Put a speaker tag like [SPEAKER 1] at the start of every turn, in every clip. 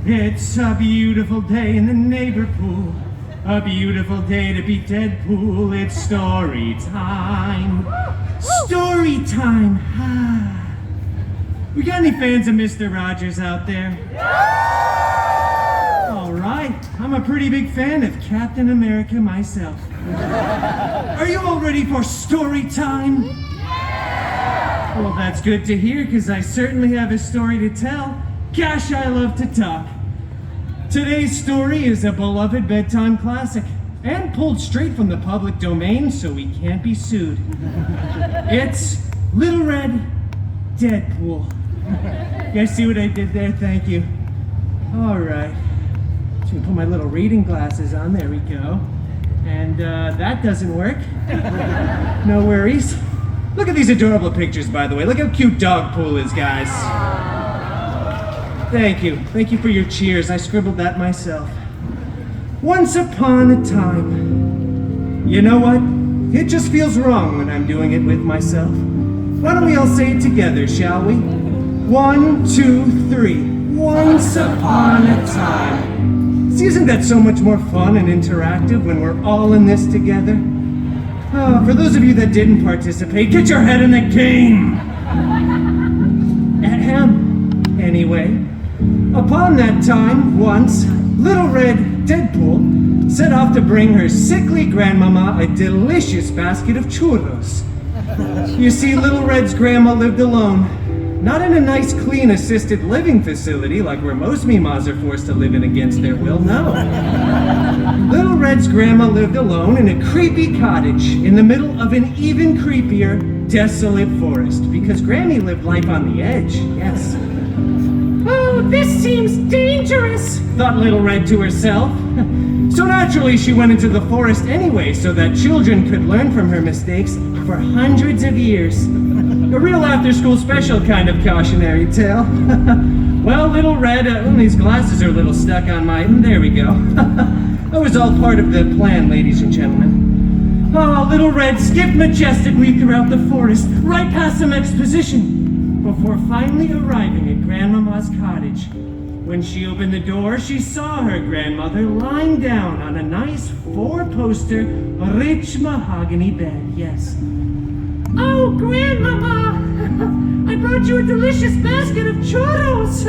[SPEAKER 1] It's a beautiful day in the neighbor pool. A beautiful day to be Deadpool. It's story time. Story time. We got any fans of Mr. Rogers out there? All right. I'm a pretty big fan of Captain America myself. Are you all ready for story time? Well, that's good to hear, because I certainly have a story to tell. Gosh, I love to talk. Today's story is a beloved bedtime classic, and pulled straight from the public domain, so we can't be sued. It's Little Red Deadpool. You guys see what I did there? Thank you. All right. Just gonna put my little reading glasses on. There we go. And that doesn't work. No worries. Look at these adorable pictures, by the way. Look how cute Dogpool is, guys. Thank you. Thank you for your cheers. I scribbled that myself. Once upon a time. You know what? It just feels wrong when I'm doing it with myself. Why don't we all say it together, shall we? 1, 2, 3. Once upon a time. See, isn't that so much more fun and interactive when we're all in this together? Oh, for those of you that didn't participate, get your head in the game! Ahem. Anyway, upon that time, once, Little Red Deadpool set off to bring her sickly grandmama a delicious basket of churros. You see, Little Red's grandma lived alone. Not in a nice, clean, assisted living facility like where most Mimas are forced to live in against their will, no. Little Red's grandma lived alone in a creepy cottage in the middle of an even creepier, desolate forest, because Grammy lived life on the edge, yes. Oh, this seems dangerous, thought Little Red to herself. So naturally, she went into the forest anyway so that children could learn from her mistakes for hundreds of years. A real after-school special kind of cautionary tale. Well, Little Red, these glasses are a little stuck on my... There we go. That was all part of the plan, ladies and gentlemen. Oh, Little Red skipped majestically throughout the forest, right past some exposition, before finally arriving at Grandmama's cottage. When she opened the door, she saw her grandmother lying down on a nice 4-poster, rich mahogany bed, yes. Oh, Grandmama! I brought you a delicious basket of churros!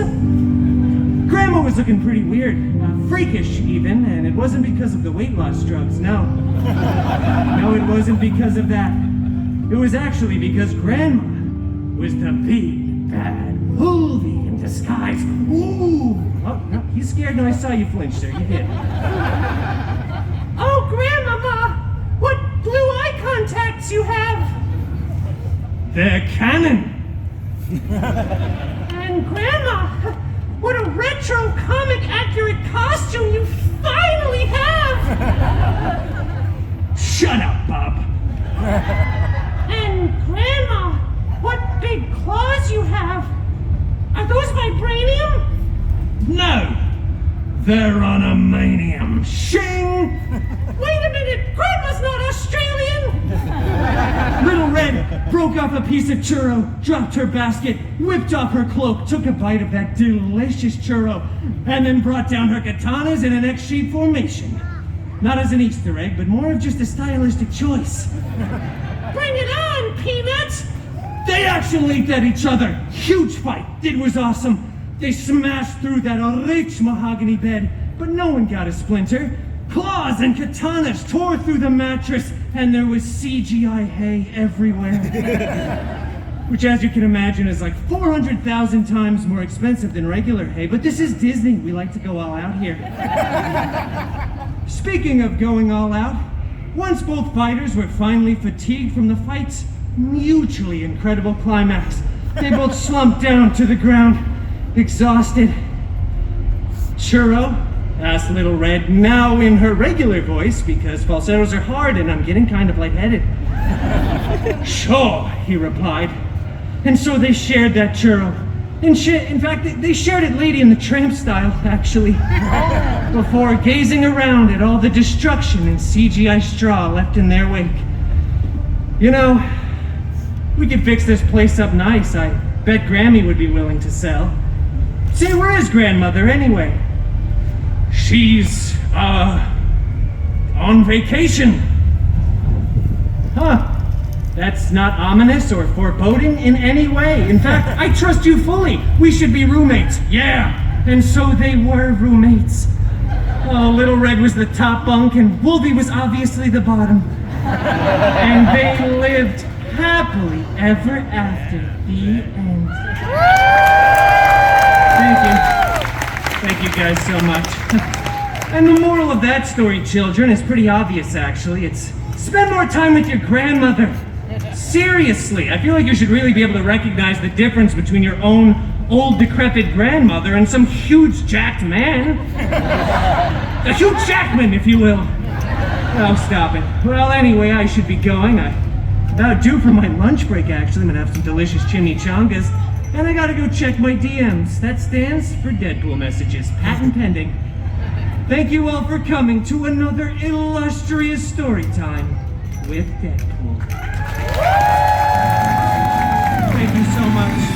[SPEAKER 1] Grandma was looking pretty weird, freakish even, and it wasn't because of the weight loss drugs, no. No, it wasn't because of that. It was actually because Grandma was the big, bad Wolvie in disguise. Ooh! Oh, no, he's scared. No, I saw you flinch there. You hit. Oh, Grandmama! What blue eye contacts you have! They're canon! And Grandma, what a retro comic accurate costume you finally have! Shut up, Bob! And Grandma, what big claws you have! Are those vibranium? No! They're unamanium. Shing! Wait a minute! Grandma's not Australian! Little Red broke off a piece of churro, dropped her basket, whipped off her cloak, took a bite of that delicious churro, and then brought down her katanas in an X-shape formation. Not as an Easter egg, but more of just a stylistic choice. Bring it on, Peanuts! They actually leaped at each other. Huge fight. It was awesome. They smashed through that rich mahogany bed, but no one got a splinter. Claws and katanas tore through the mattress, and there was CGI hay everywhere. Which, as you can imagine, is like 400,000 times more expensive than regular hay, but this is Disney. We like to go all out here. Speaking of going all out, once both fighters were finally fatigued from the fight's mutually incredible climax, they both slumped down to the ground, exhausted. Churro? Asked Little Red, now in her regular voice, because falsettos are hard and I'm getting kind of lightheaded. Sure, he replied. And so they shared that churro. In fact, they shared it Lady and the Tramp style, actually. Before gazing around at all the destruction and CGI straw left in their wake. You know, we could fix this place up nice. I bet Grammy would be willing to sell. Say, where is Grandmother anyway?
[SPEAKER 2] She's, on vacation.
[SPEAKER 1] Huh. That's not ominous or foreboding in any way. In fact, I trust you fully. We should be roommates.
[SPEAKER 2] Yeah.
[SPEAKER 1] And so they were roommates. Oh, Little Red was the top bunk and Wolvie was obviously the bottom. And they lived happily ever after. The end. Thank you guys so much. And the moral of that story, children, is pretty obvious actually. It's spend more time with your grandmother. Seriously, I feel like you should really be able to recognize the difference between your own old decrepit grandmother and some huge jacked man. A huge Jackman, if you will. Oh, stop it. Well, anyway, I should be going. I'm about due for my lunch break, actually. I'm gonna have some delicious chimichangas. And I gotta go check my DMs. That stands for Deadpool messages. Patent pending. Thank you all for coming to another illustrious story time with Deadpool. Thank you so much.